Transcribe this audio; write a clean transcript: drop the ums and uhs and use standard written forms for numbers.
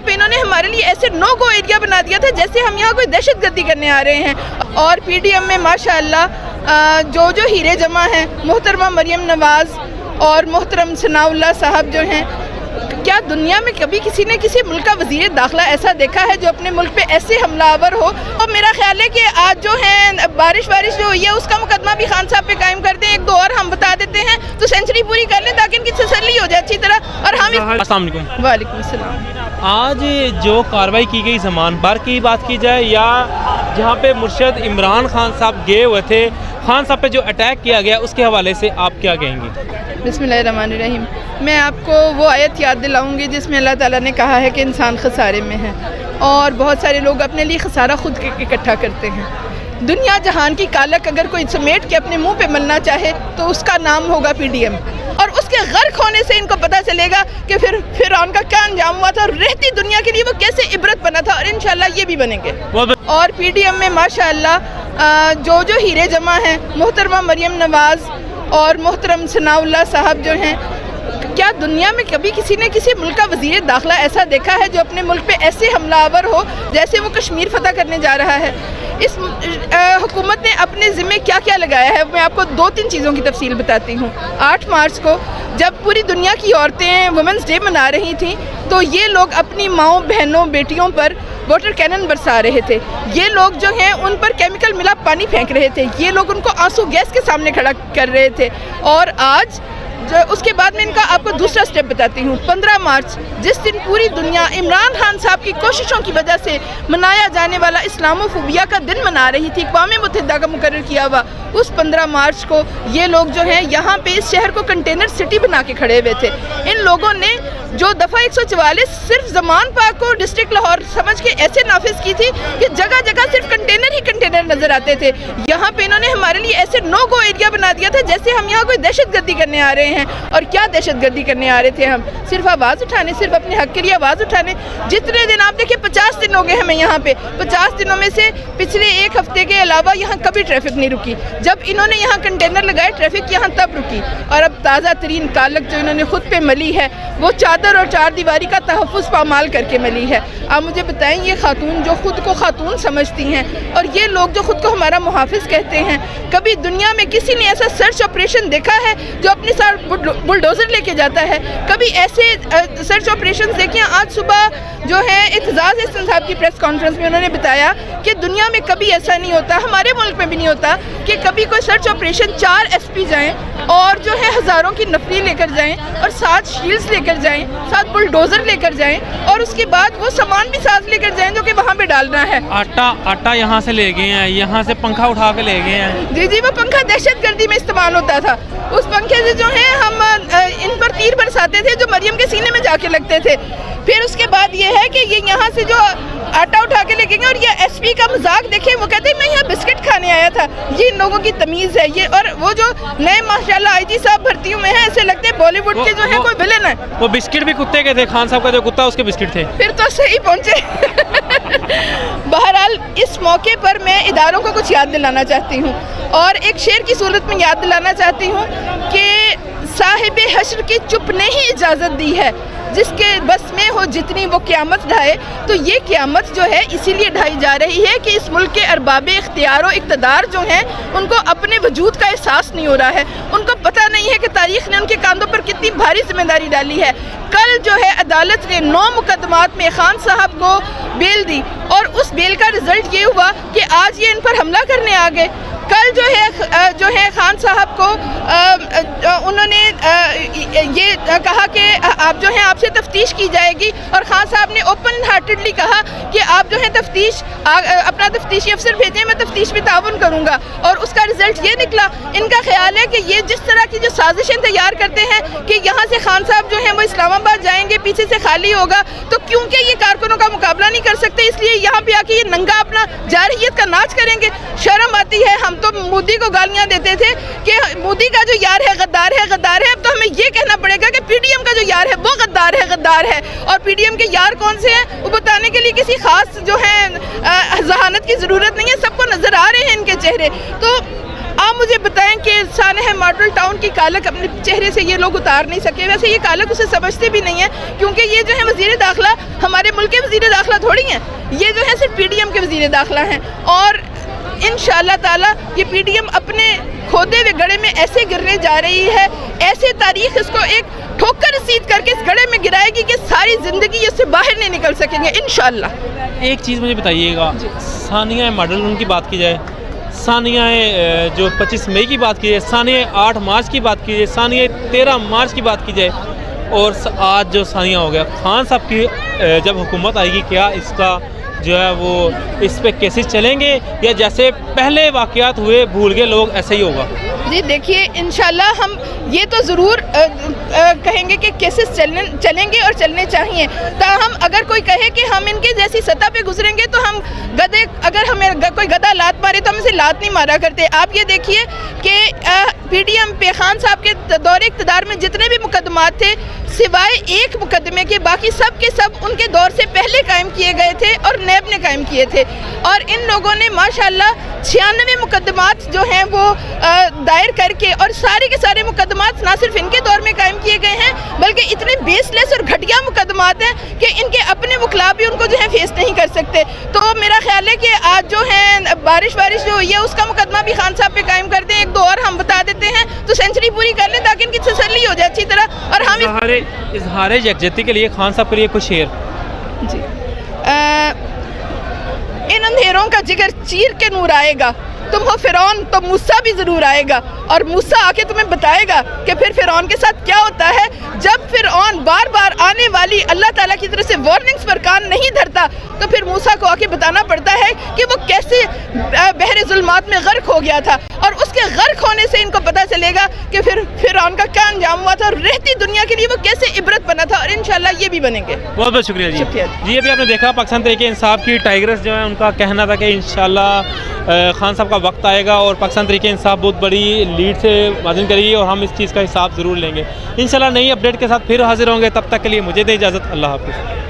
پہ انہوں نے ہمارے لیے ایسے نو گو ایریا بنا دیا تھا جیسے ہم یہاں کوئی دہشت گردی کرنے آ رہے ہیں. اور پی ڈی ایم میں ماشاءاللہ جو ہیرے جمع ہیں، محترمہ مریم نواز اور محترم ثناء اللہ صاحب جو ہیں، کیا دنیا میں کبھی کسی نے کسی ملک کا وزیر داخلہ ایسا دیکھا ہے جو اپنے ملک پہ ایسے حملہ آور ہو؟ اور میرا خیال ہے کہ آج جو ہے بارش جو ہوئی ہے اس کا مقدمہ بھی خان صاحب پہ قائم کر دیں، ایک دو اور ہم بتا دیتے ہیں تو سینچری پوری کر لیں تاکہ ان کی تسلی ہو جائے اچھی طرح. اور ہم السلام علیکم. وعلیکم السلام. آج جو کارروائی کی گئی زمان بار کی بات کی جائے یا جہاں پہ مرشد عمران خان صاحب گئے ہوئے تھے، خان صاحب پہ جو اٹیک کیا گیا اس کے حوالے سے آپ کیا کہیں گے؟ بسم اللہ الرحمن الرحیم. میں آپ کو وہ آیت یاد دلاؤں گی جس میں اللہ تعالیٰ نے کہا ہے کہ انسان خسارے میں ہے اور بہت سارے لوگ اپنے لیے خسارہ خود اکٹھا کرتے ہیں. دنیا جہان کی کالک اگر کوئی سمیٹ کے اپنے منہ پہ ملنا چاہے تو اس کا نام ہوگا پی ڈی ایم، اور اس کے غرق ہونے سے ان کو پتہ چلے گا کہ پھر فرعون کا کیا انجام ہوا تھا اور رہتی دنیا کے لیے وہ کیسے عبرت بنا تھا، اور انشاءاللہ یہ بھی بنیں گے. اور پی ڈی ایم میں ماشاءاللہ جو ہیرے جمع ہیں، محترمہ مریم نواز اور محترم ثناء اللہ صاحب جو ہیں، کیا دنیا میں کبھی کسی نے کسی ملک کا وزیر داخلہ ایسا دیکھا ہے جو اپنے ملک پہ ایسے حملہ آور ہو جیسے وہ کشمیر فتح کرنے جا رہا ہے؟ اس حکومت نے اپنے ذمہ کیا کیا لگایا ہے، میں آپ کو 2-3 چیزوں کی تفصیل بتاتی ہوں. 8 مارچ کو جب پوری دنیا کی عورتیں وومنس ڈے منا رہی تھیں تو یہ لوگ اپنی ماؤں، بہنوں، بیٹیوں پر واٹر کینن برسا رہے تھے. یہ لوگ جو ہیں ان پر کیمیکل ملا پانی پھینک رہے تھے. یہ لوگ ان کو آنسو گیس کے سامنے کھڑا کر رہے تھے. اور آج اس کے بعد میں ان کا آپ کو دوسرا سٹیپ بتاتی ہوں. 15 مارچ جس دن پوری دنیا عمران خان صاحب کی کوششوں کی وجہ سے منایا جانے والا اسلامو فوبیا کا دن منا رہی تھی، اقوام متحدہ کا مقرر کیا ہوا، اس 15 مارچ کو یہ لوگ جو ہیں یہاں پہ اس شہر کو کنٹینر سٹی بنا کے کھڑے ہوئے تھے. ان لوگوں نے جو دفعہ 144 صرف زمان پاک کو ڈسٹرکٹ لاہور سمجھ کے ایسے نافذ کی تھی کہ جگہ جگہ صرف کنٹینر ہی کنٹینر نظر آتے تھے. یہاں پہ انہوں نے ہمارے لیے ایسے نو گو ایریا بنا دیا تھا جیسے ہم یہاں کوئی دہشت گردی کرنے آ رہے ہیں. اور کیا دہشت گردی کرنے آ رہے تھے؟ ہم صرف آواز اٹھانے، صرف اپنے حق کے لیے آواز اٹھانے. جتنے دن آپ دیکھیں 50 دن ہو گئے ہمیں یہاں پہ، 50 دنوں میں سے پچھلے 1 ہفتے کے علاوہ یہاں کبھی ٹریفک نہیں رکی. جب انہوں نے یہاں کنٹینر لگائے ٹریفک یہاں تب رکی. اور اب تازہ ترین کالک جو انہوں نے خود پہ ملی ہے وہ چادر اور 4 دیواری کا تحفظ پامال کر کے ملی ہے. آپ مجھے بتائیں، یہ خاتون جو خود کو خاتون سمجھتی ہیں اور یہ لوگ جو خود کو ہمارا محافظ کہتے ہیں، کبھی دنیا میں کسی نے ایسا سرچ آپریشن دیکھا ہے جو اپنے ساتھ بلڈوزر لے کے جاتا ہے؟ کبھی ایسے سرچ آپریشن دیکھیں. آج صبح جو ہے اعتزاز احسن صاحب کی پریس کانفرنس میں انہوں نے بتایا کہ دنیا میں کبھی ایسا نہیں ہوتا، ہمارے ملک میں بھی نہیں ہوتا کہ کبھی کوئی سرچ آپریشن 4 ایس پی جائیں اور جو ہے ہزاروں کی نفری لے کر جائیں اور ساتھ شیلڈز لے کر جائیں، ساتھ بلڈوزر لے کر جائیں اور اس کے بعد وہ سامان بھی ساتھ لے کر جائیں جو کہ وہاں پہ ڈالنا ہے. آٹا یہاں سے لے گئے ہیں، یہاں سے پنکھا اٹھا کے لے گئے ہیں. جی وہ پنکھا دہشت گردی میں استعمال ہوتا تھا. اس پنکھے سے جو ہے ہم ان پر تیر برساتے تھے جو مریم کے سینے میں جا کے لگتے تھے. پھر اس کے بعد یہ ہے کہ یہ یہاں سے جو آٹا اٹھا کے لے گئے اور یہ ایس پی کا مذاق دیکھیں، وہ کہتے ہیں میں یہاں بسکٹ کھانے آیا تھا. یہ ان لوگوں کی تمیز ہے. یہ اور وہ جو نئے ماشاءاللہ آئی جی صاحب بھرتی ہوئے ہیں، ایسے لگتے ہیں بالی ووڈ کے جو ہیں کوئی ویلن ہے. وہ بسکٹ بھی کتے کے تھے، خان صاحب کا جو کتا اس کے بسکٹ تھے. پھر تو صحیح پہنچے. بہرحال اس موقع پر میں اداروں کو کچھ یاد دلانا چاہتی ہوں اور ایک شعر کی صورت میں یاد دلانا چاہتی ہوں کہ صاحب حشر کی چپ نے ہی اجازت دی ہے، جس کے بس میں ہو جتنی وہ قیامت ڈھائے. تو یہ قیامت جو ہے اسی لیے ڈھائی جا رہی ہے کہ اس ملک کے ارباب اختیار و اقتدار جو ہیں ان کو اپنے وجود کا احساس نہیں ہو رہا ہے. ان کو پتہ نہیں ہے کہ تاریخ نے ان کے کاندھوں پر کتنی بھاری ذمہ داری ڈالی ہے. کل جو ہے عدالت نے 9 مقدمات میں خان صاحب کو بیل دی اور اس بیل کا رزلٹ یہ ہوا کہ آج یہ ان پر حملہ کرنے آ گئے. کل جو ہے خان صاحب کو انہوں نے یہ کہا کہ آپ جو ہیں آپ سے تفتیش کی جائے گی اور خان صاحب نے اوپن ہارٹڈلی کہا کہ آپ جو ہے تفتیش اپنا تفتیشی افسر بھیجیں، میں تفتیش میں تعاون کروں گا. اور اس کا رزلٹ یہ نکلا. ان کا خیال ہے کہ یہ جس طرح کی جو سازشیں تیار کرتے ہیں کہ یہاں سے خان صاحب جو ہیں وہ اسلام آباد جائیں گے، پیچھے سے خالی ہوگا، تو کیونکہ یہ کارکنوں کا مقابلہ نہیں کر سکتے اس لیے یہاں پہ آ کے یہ ننگا اپنا جارحیت کا ناچ کریں گے. شرم آتی ہے. ہم تو مودی کو گالیاں دیتے تھے کہ مودی کا جو یار ہے غدار ہے غدار ہے. اب تو ہمیں یہ کہنا پڑے گا کہ پی ڈی ایم کا جو یار ہے وہ غدار ہے غدار ہے. اور پی ڈی ایم کے یار کون سے ہیں وہ بتانے کے لیے کسی خاص جو ہے ذہانت کی ضرورت نہیں ہے، سب کو نظر آ رہے ہیں ان کے چہرے. تو عام مجھے بتائیں کہ سانحہ ماڈل ٹاؤن کی کالک اپنے چہرے سے یہ لوگ اتار نہیں سکے. ویسے یہ کالک اسے سمجھتے بھی نہیں ہیں, کیونکہ یہ جو ہے وزیر داخلہ ہمارے ملک کے وزیر داخلہ تھوڑی ہیں, یہ جو ہے صرف پی ڈی ایم کے وزیر داخلہ ہیں. اور انشاءاللہ تعالیٰ یہ پی ڈی ایم اپنے کھودے ہوئے گڑھے میں ایسے گرنے جا رہی ہے, ایسے تاریخ اس کو ایک ٹھوکر رسید کر کے اس گڑھے میں گرائے گی کہ ساری زندگی اس سے باہر نہیں نکل سکیں گے انشاءاللہ. ایک چیز مجھے بتائیے گا, ثانیہ ماڈل ان کی بات کی جائے, ثانیہ جو 25 مئی کی بات کی جائے, ثانیہ 8 مارچ کی بات کی جائے, ثانیہ 13 مارچ کی بات کی جائے, اور آج جو ثانیہ ہو گیا, خان صاحب کی جب حکومت آئے گی کیا اس کا جو ہے وہ اس پہ کیسز چلیں گے, یا جیسے پہلے واقعات ہوئے بھول گئے لوگ ایسے ہی ہوگا؟ جی دیکھیے, انشاءاللہ ہم یہ تو ضرور کہیں گے کہ کیسز چلیں گے اور چلنے چاہیے. تاہم اگر کوئی کہے کہ ہم ان کے جیسی سطح پہ گزریں گے تو ہم گدے, اگر ہمیں کوئی گدا لات مارے تو ہم اسے لات نہیں مارا کرتے. آپ یہ دیکھیے کہ پی ڈی ایم پہ خان صاحب کے دور اقتدار میں جتنے بھی مقدمات تھے سوائے ایک مقدمے کے باقی سب کے سب ان کے دور سے پہلے قائم کیے گئے تھے اور نیب نے قائم کیے تھے. اور ان لوگوں نے ماشاءاللہ 96 مقدمات جو ہیں وہ دائر کر کے, اور سارے کے سارے مقدمات نہ صرف ان کے دور میں قائم کیے گئے ہیں بلکہ اتنے بیس لیس اور گھٹیا مقدمات ہیں کہ ان کے اپنے وکلاء بھی ان کو جو ہے فیس نہیں کر سکتے. تو میرا خیال ہے کہ آج جو ہے بارش جو ہوئی ہے اس کا مقدمہ بھی خان صاحب پہ قائم کر دیں, ایک دو اور ہم بتا دیتے ہیں تو سینچری پوری کر لیں تاکہ ان کی تسلی ہو جائے اچھی طرح. اور ہم اظہار یکجہتی کے لیے خان صاحب کے لیے کچھ شعر. جی, ان اندھیروں کا جگر چیر کے نور آئے گا, تم ہو فرعون تو موسیٰ بھی ضرور آئے گا, اور موسیٰ آ کے تمہیں بتائے گا کہ پھر فرعون کے ساتھ کیا ہوتا ہے. جب فرعون بار بار آنے والی اللہ تعالیٰ کی طرف سے وارننگز پر کان نہیں دھرتا تو پھر موسیٰ کو آ کے بتانا پڑتا ہے کہ وہ کیسے بحر ظلمات میں غرق ہو گیا تھا, اور اس کے غرق ہونے سے ان کو پتہ چلے گا کہ پھر فرعون کا کیا انجام ہوا تھا اور رہتی دنیا کے لیے وہ کیسے عبرت بنا تھا. اور انشاءاللہ یہ بھی بنیں گے. بہت بہت شکریہ جی. جی ابھی آپ نے دیکھا پاکستان تحریک انصاف کی ٹائگرز جو ہے ان کا کہنا تھا کہ انشاءاللہ خان صاحب کا وقت آئے گا اور پاکستان تحریک انصاف بہت بڑی لیڈ سے مارجن کرے گی, اور ہم اس چیز کا حساب ضرور لیں گے انشاءاللہ. نئی اپڈیٹ کے ساتھ پھر حاضر ہوں گے, تب تک کے لیے مجھے دے اجازت. اللہ حافظ.